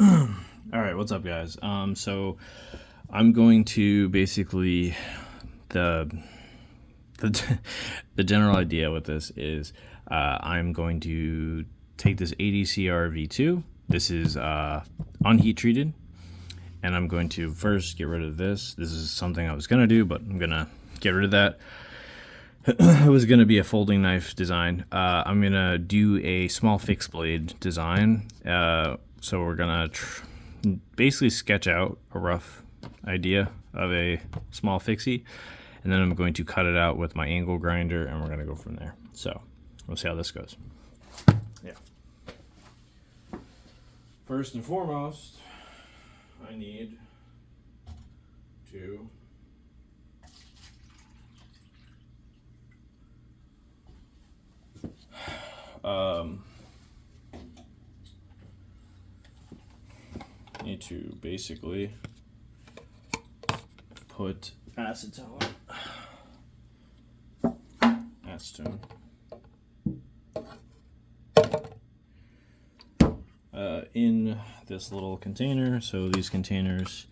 Alright, what's up guys? So I'm going to basically the the general idea with this is I'm going to take this ADCR V2. This is unheat treated, and I'm going to first get rid of this. This is something I was gonna do, but I'm gonna get rid of that. It was gonna be a folding knife design. I'm gonna do a small fixed blade design. So we're gonna basically sketch out a rough idea of a small fixie, and then I'm going to cut it out with my angle grinder, and we're going to go from there. So we'll see how this goes. Yeah. First and foremost, I need to basically put acetone in this little container. So these containers,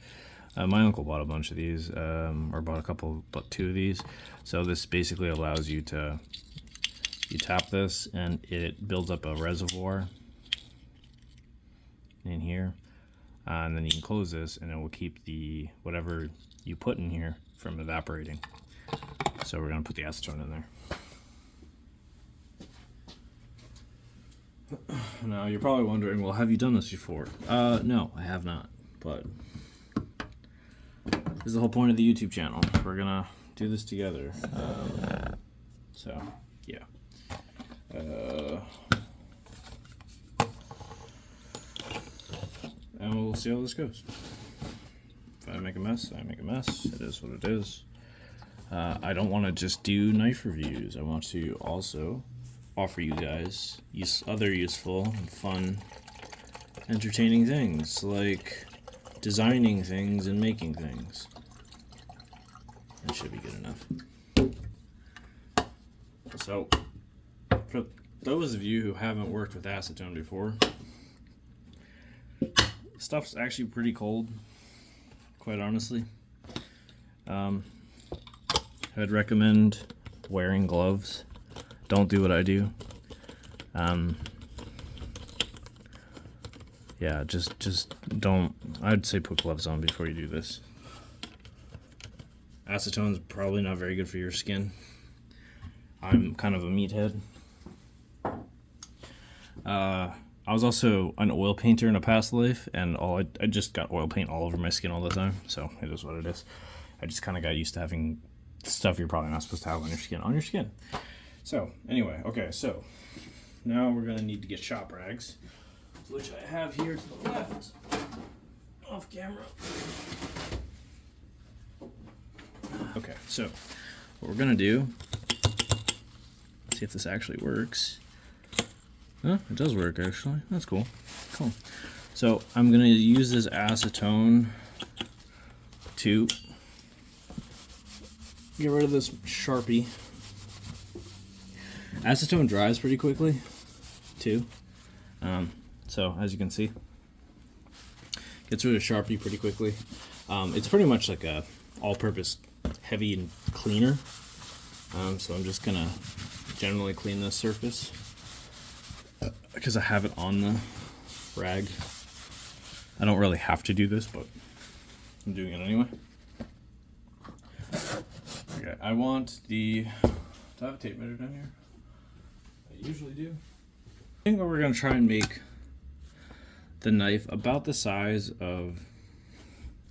my uncle bought a bunch of these, or bought two of these. So this basically allows you to, you tap this and it builds up a reservoir in here. And then you can close this and it will keep the whatever you put in here from evaporating. So we're going to put the acetone in there. Now you're probably wondering, well, have you done this before? No, I have not, but this is the whole point of the YouTube channel. We're going to do this together. So yeah. And we'll see how this goes. If I make a mess, I make a mess. It is what it is. I don't want to just do knife reviews. I want to also offer you guys other useful and fun, entertaining things, like designing things and making things. That should be good enough. So, for those of you who haven't worked with acetone before, stuff's actually pretty cold, quite honestly. I'd recommend wearing gloves. Don't do what I do. Yeah, just don't. I'd say put gloves on before you do this. Acetone's probably not very good for your skin. I'm kind of a meathead. I was also an oil painter in a past life, and I just got oil paint all over my skin all the time, so it is what it is. I just kind of got used to having stuff you're probably not supposed to have on your skin. So, anyway, okay, so now we're going to need to get shop rags, which I have here to the left, off camera. Okay, so what we're going to do, see if this actually works. Oh, it does work actually. That's cool. Cool. So I'm gonna use this acetone to get rid of this Sharpie. Acetone dries pretty quickly too. So as you can see, gets rid of Sharpie pretty quickly. It's pretty much like a all-purpose heavy and cleaner. So I'm just gonna generally clean this surface, because I have it on the rag. I don't really have to do this, but I'm doing it anyway. Okay, I want do I have a tape measure down here? I usually do. I think we're gonna try and make the knife about the size of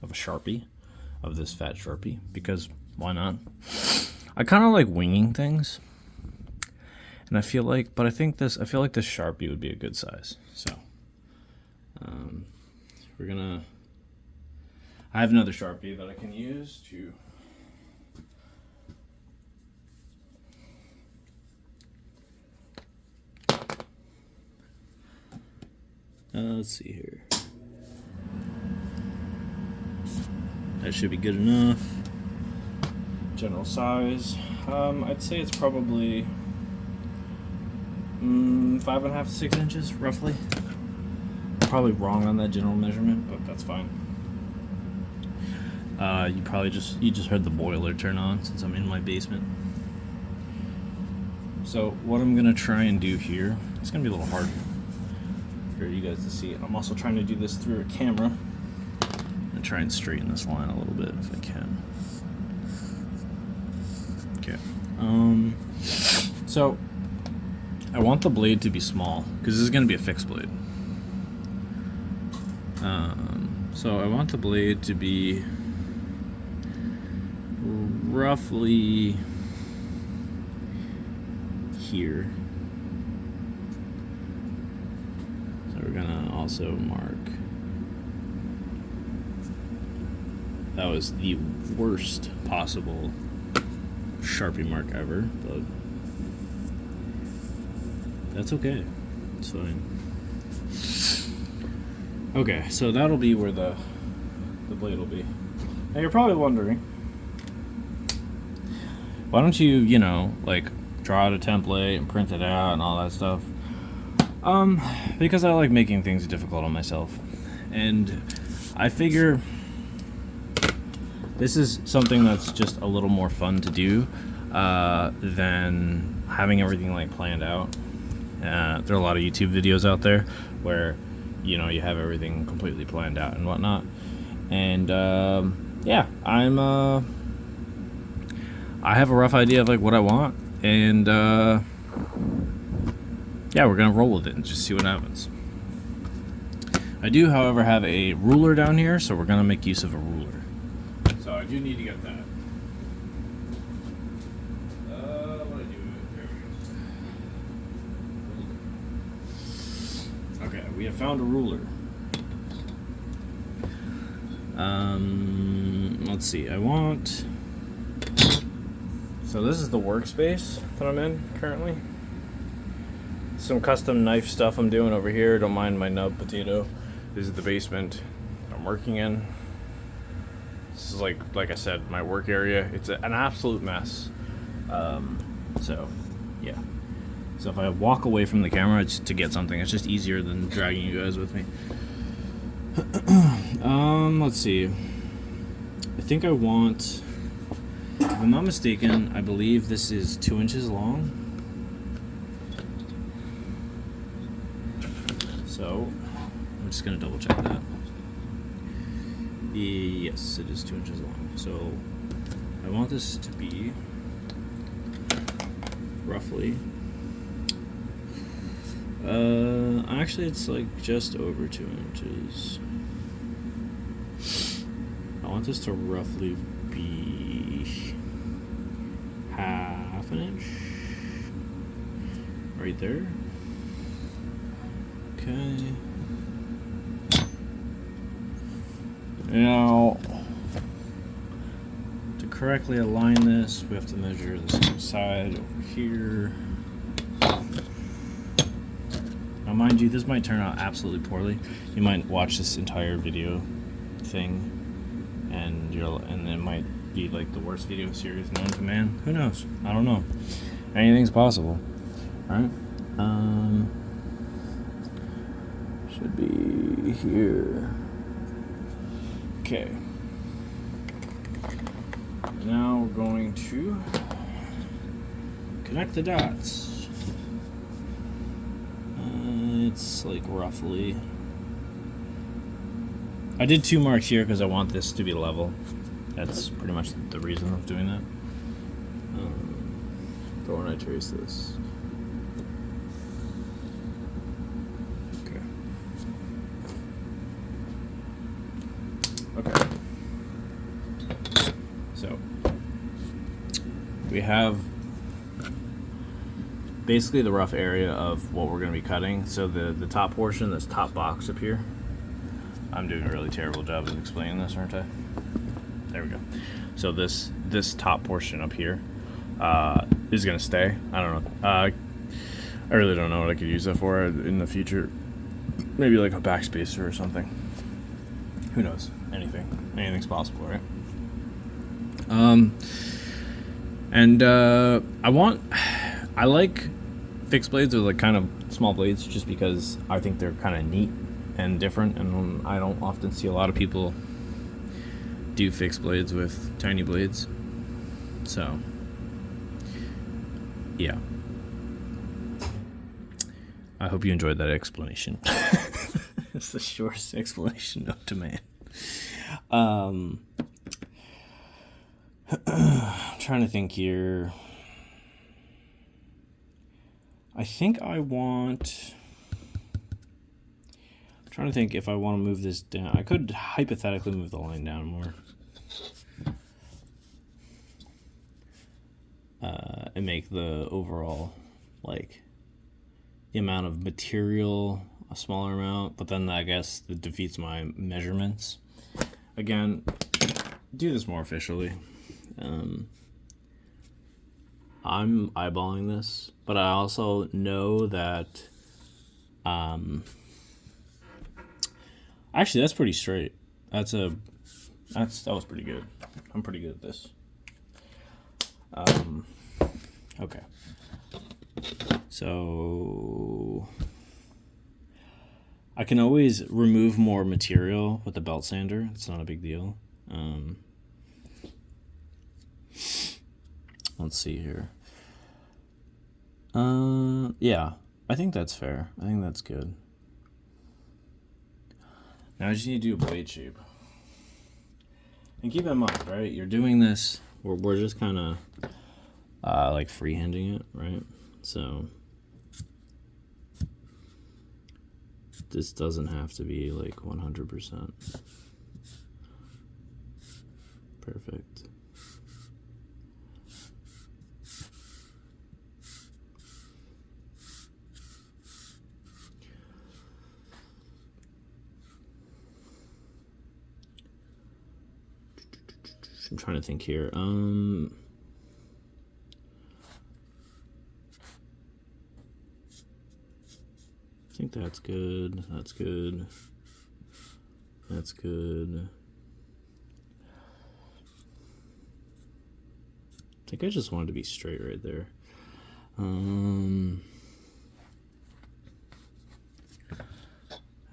a Sharpie, of this fat Sharpie, because why not? I kind of like winging things. And I feel like this Sharpie would be a good size. So, I have another Sharpie that I can use to let's see here. That should be good enough. General size. I'd say it's probably 5.5 to 6 inches, roughly. probably wrong on that general measurement, but that's fine. You just heard the boiler turn on since I'm in my basement. So what I'm gonna try and do here, it's gonna be a little hard for you guys to see. I'm also trying to do this through a camera and try and straighten this line a little bit if I can. Okay. So I want the blade to be small because this is gonna be a fixed blade. So I want the blade to be roughly here. So we're gonna also mark. That was the worst possible Sharpie mark ever, but that's okay. It's fine. Okay, so that'll be where the blade will be. Now you're probably wondering, why don't you know, like draw out a template and print it out and all that stuff? Because I like making things difficult on myself. And I figure this is something that's just a little more fun to do than having everything like planned out. There are a lot of YouTube videos out there where you have everything completely planned out and whatnot. And yeah, I have a rough idea of like what I want, and yeah, we're gonna roll with it and just see what happens. I do, however, have a ruler down here, so we're gonna make use of a ruler. So I do need to get that. What do I do? There we go. Okay, we have found a ruler. Let's see. So this is the workspace that I'm in currently. Some custom knife stuff I'm doing over here. Don't mind my nub potato. This is the basement I'm working in. This is like I said, my work area. It's an absolute mess. So yeah. So if I walk away from the camera just to get something, it's just easier than dragging you guys with me. Let's see. I think I want, if I'm not mistaken, I believe this is 2 inches long. So I'm just gonna double check that. Yes, it is 2 inches long. So I want this to be roughly, actually it's like just over 2 inches. I want this to roughly be half an inch right there. Okay. Now, to correctly align this, we have to measure the same side over here. Now, mind you, this might turn out absolutely poorly. You might watch this entire video thing, and it might be like the worst video series known to man. Who knows? I don't know. Anything's possible. All right. Should be here. Okay. Now we're going to connect the dots. It's like roughly. I did 2 marks here because I want this to be level. That's pretty much the reason of doing that. But when I trace this. Okay. So we have basically the rough area of what we're going to be cutting. So the top portion, this top box up here. I'm doing a really terrible job of explaining this, aren't I? There we go. So this top portion up here is going to stay. I don't know. I really don't know what I could use that for in the future. Maybe like a backspacer or something. Who knows? Anything's possible, right? I like fixed blades or like kind of small blades just because I think they're kind of neat. and different, and I don't often see a lot of people do fixed blades with tiny blades. So, yeah. I hope you enjoyed that explanation. It's the shortest explanation known to man. I'm trying to think here. I think I'm trying to think if I want to move this down. I could hypothetically move the line down more. And make the overall, like, the amount of material a smaller amount, but then I guess that defeats my measurements. Again, do this more officially. I'm eyeballing this, but I also know that actually that's pretty straight. That was pretty good. I'm pretty good at this. Okay. So I can always remove more material with the belt sander. It's not a big deal. Let's see here. Yeah, I think that's fair. I think that's good. Now I just need to do a blade shape. And keep in mind, right? You're doing this. We're just kind of like freehanding it, right? So this doesn't have to be like 100% perfect. I'm trying to think here. I think that's good. That's good. That's good. I think I just wanted to be straight right there. And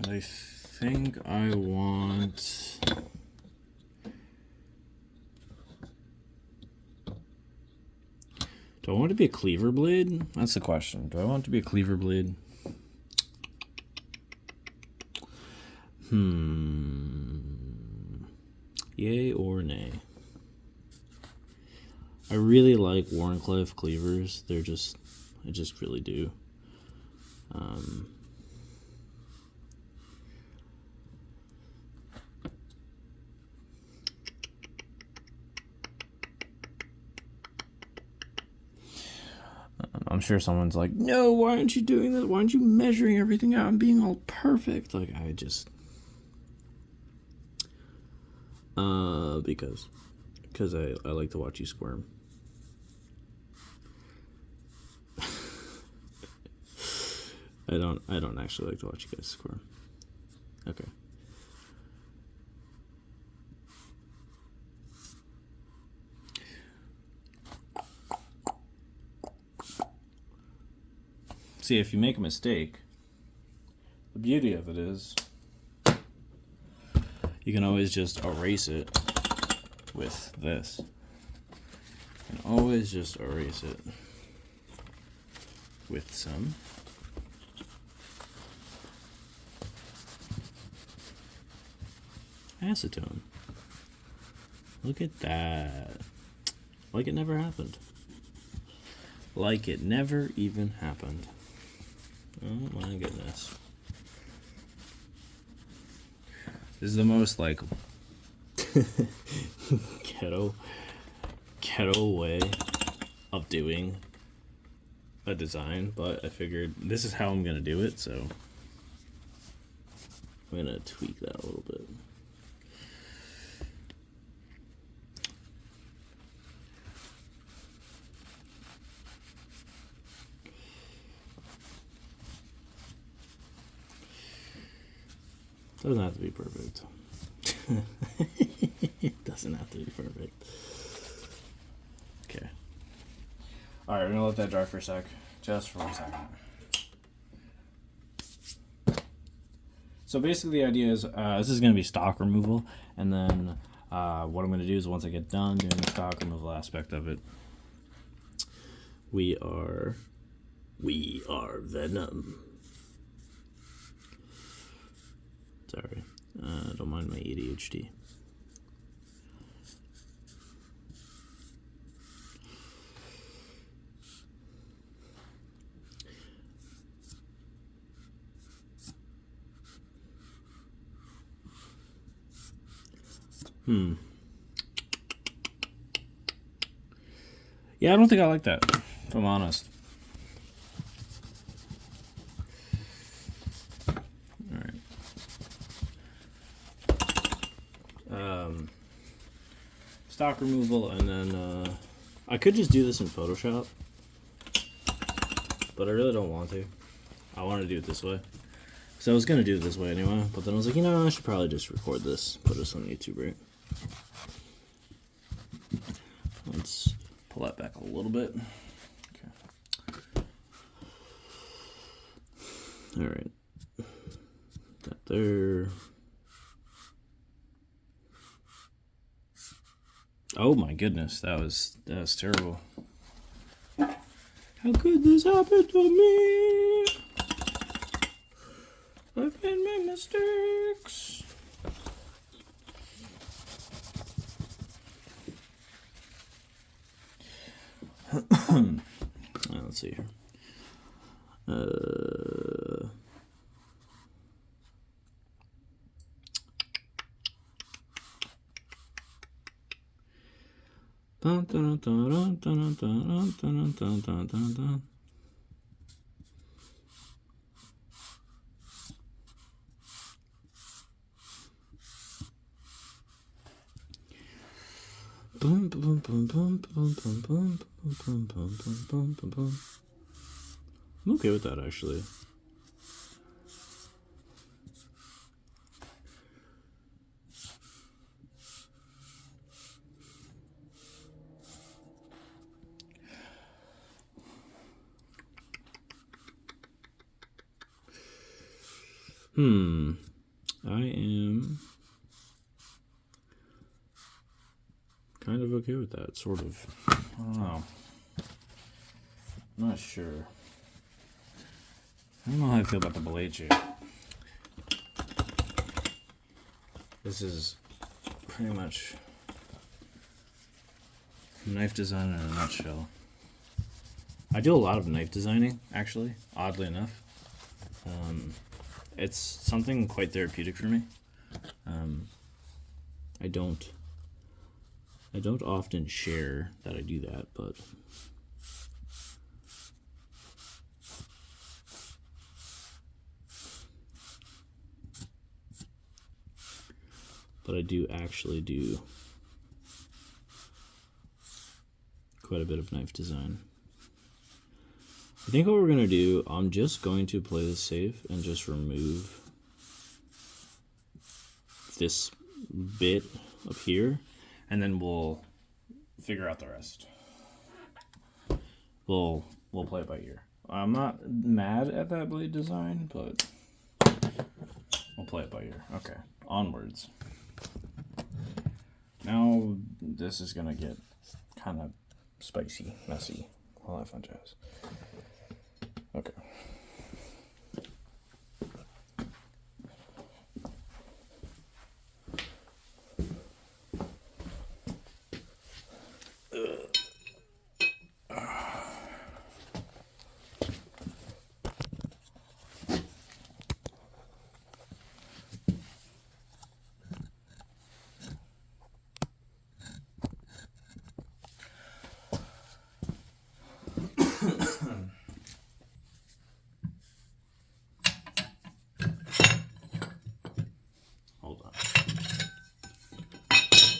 I think I want... Do I want it to be a cleaver blade? That's the question. Do I want it to be a cleaver blade? Yay or nay? I really like Wharncliffe cleavers. I just really do. I'm sure someone's like, no, why aren't you doing this? Why aren't you measuring everything out and being all perfect? Like, because I like to watch you squirm. I don't actually like to watch you guys squirm. Okay. See, if you make a mistake, the beauty of it is you can always just erase it with this. You can always just erase it with some acetone. Look at that. Like it never happened. Like it never even happened. Oh my goodness. This is the most like ghetto way of doing a design, but I figured this is how I'm gonna do it, so I'm gonna tweak that a little bit. Doesn't have to be perfect. It doesn't have to be perfect. Okay. Alright, we're gonna let that dry for a sec. Just for a second. So basically the idea is this is going to be stock removal, and then what I'm going to do is once I get done doing the stock removal aspect of it, we are Venom. Sorry, don't mind my ADHD. Yeah, I don't think I like that, if I'm honest. Alright. Stock removal, and then I could just do this in Photoshop, but I really don't want to. I want to do it this way. So I was going to do it this way anyway, but then I was like, I should probably just record this, put this on YouTube, right? Let's pull that back a little bit. Okay. All right. That there. Oh my goodness, that was terrible. How could this happen to me? I've made my mistakes. Let's see here. Dun, dun, dun, dun, dun, dun, dun, dun, dun, dun, dun. Boom, boom, boom, boom, boom, boom, boom, boom, boom, boom, boom, boom, boom. I'm okay with that, actually. I am kind of okay with that, sort of. I don't know. I'm not sure. I don't know how I feel about the blade shape. This is pretty much knife design in a nutshell. I do a lot of knife designing, actually, oddly enough. It's something quite therapeutic for me. I don't often share that I do that, but I do actually do quite a bit of knife design. I think what we're going to do, I'm just going to play this safe and just remove this bit up here, and then we'll figure out the rest. We'll play it by ear. I'm not mad at that blade design, but we'll play it by ear. Okay, onwards. Now this is going to get kind of spicy, messy, all that fun jazz. Okay. Hold on.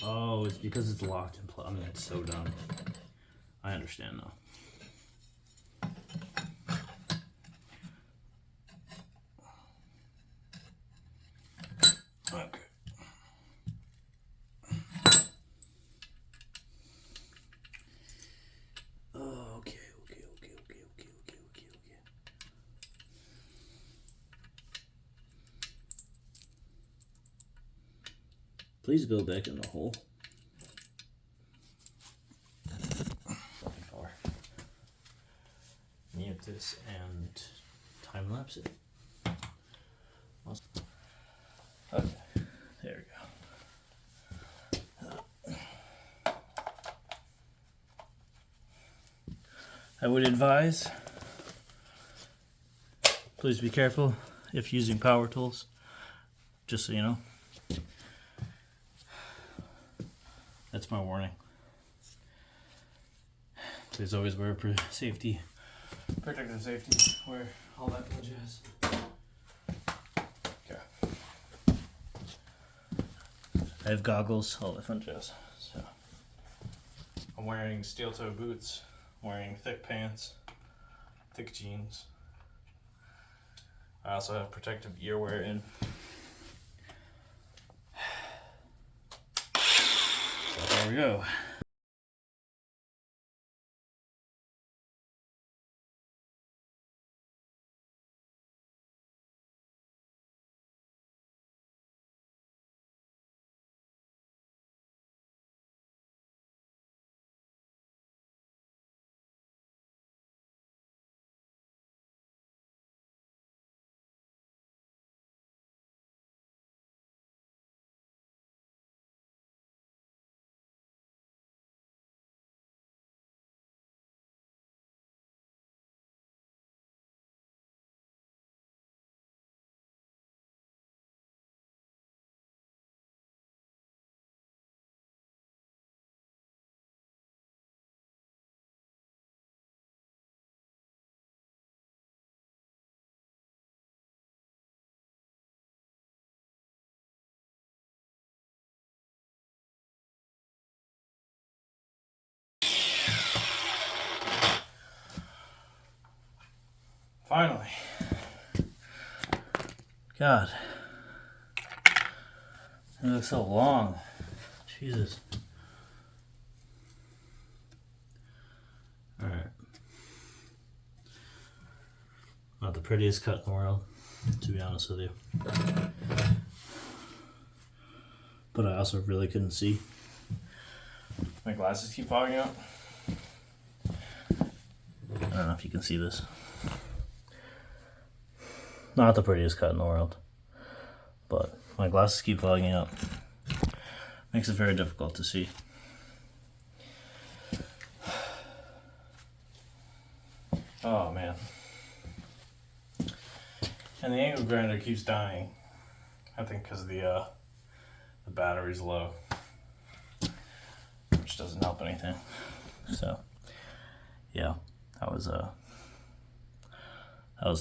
Oh, it's because it's locked in place. I mean, it's so dumb. I understand now. Okay. Okay. Please go back in the hole. Mute this and time lapse it. Okay, there we go. I would advise, please be careful if using power tools, just so you know. That's my warning. Please always wear protective safety, wear all that good jazz. Okay. I have goggles, all that fun jazz. So I'm wearing steel toe boots, wearing thick pants, thick jeans. I also have protective earwear in. So there we go. Finally. God. It looks so long. Jesus. Alright. Not the prettiest cut in the world, to be honest with you. But I also really couldn't see. My glasses keep fogging up. I don't know if you can see this. Not the prettiest cut in the world, but my glasses keep fogging up. Makes it very difficult to see. Oh man. And the angle grinder keeps dying. I think because the battery's low, which doesn't help anything. So yeah, that was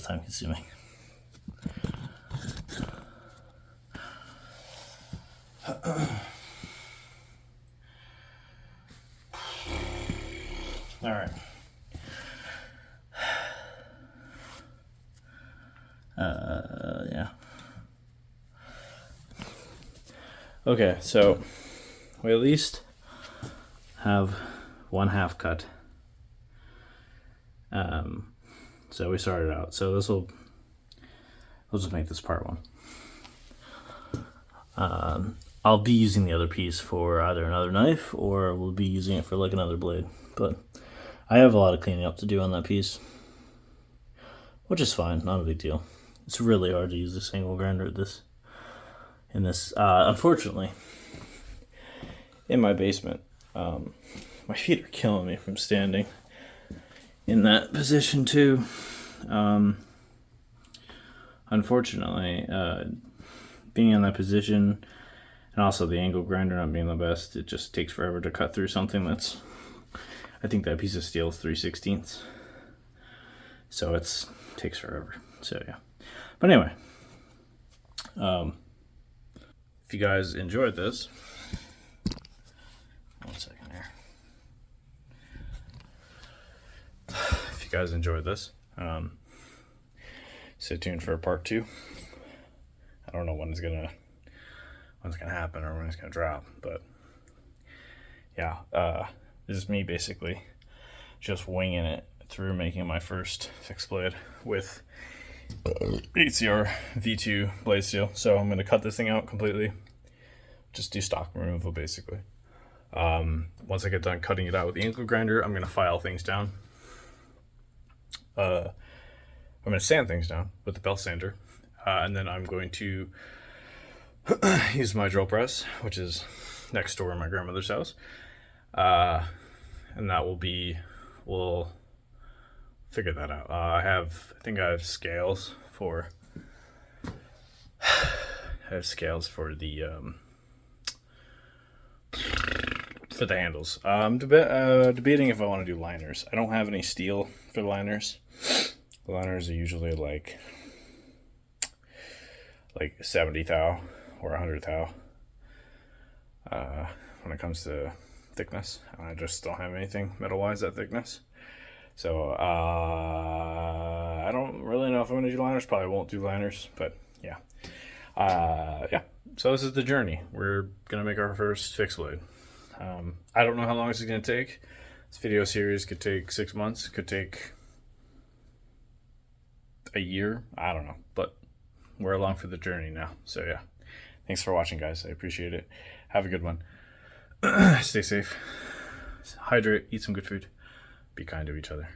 time consuming. All right. Yeah. Okay, so we at least have one half cut. So we started out. So we'll just make this part one. I'll be using the other piece for either another knife or we'll be using it for like another blade. But I have a lot of cleaning up to do on that piece, which is fine, not a big deal. It's really hard to use this angle grinder in this. Unfortunately, in my basement, my feet are killing me from standing in that position too. Unfortunately, being in that position and also the angle grinder not being the best, it just takes forever to cut through something that's, I think that piece of steel is 3/16. So it takes forever. So yeah. But anyway, if you guys enjoyed this, one second here. If you guys enjoyed this, stay tuned for part 2. I don't know when it's gonna happen or when it's gonna drop, but yeah, this is me basically just winging it through making my first fixed blade with HCR V2 blade steel. So I'm gonna cut this thing out completely, just do stock removal basically. Once I get done cutting it out with the angle grinder, I'm going to file things down. I'm going to sand things down with the belt sander, and then I'm going to use my drill press, which is next door in my grandmother's house, and that will be, we'll figure that out. I think I have scales for the handles. I'm debating if I want to do liners. I don't have any steel for liners. The liners are usually like 70 thou or 100 thou when it comes to thickness. I just don't have anything metal-wise that thickness. So I don't really know if I'm going to do liners. Probably won't do liners, but yeah. So this is the journey. We're going to make our first fixed blade. I don't know how long this is going to take. This video series could take 6 months, could take a year. I don't know, but we're along for the journey now. So yeah, thanks for watching, guys. I appreciate it. Have a good one. Stay safe. Hydrate. Eat some good food. Be kind to each other.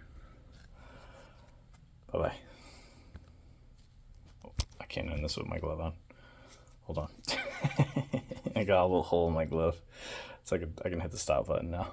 Bye-bye. Oh, I can't end this with my glove on. Hold on. I got a little hole in my glove. It's like I can hit the stop button now.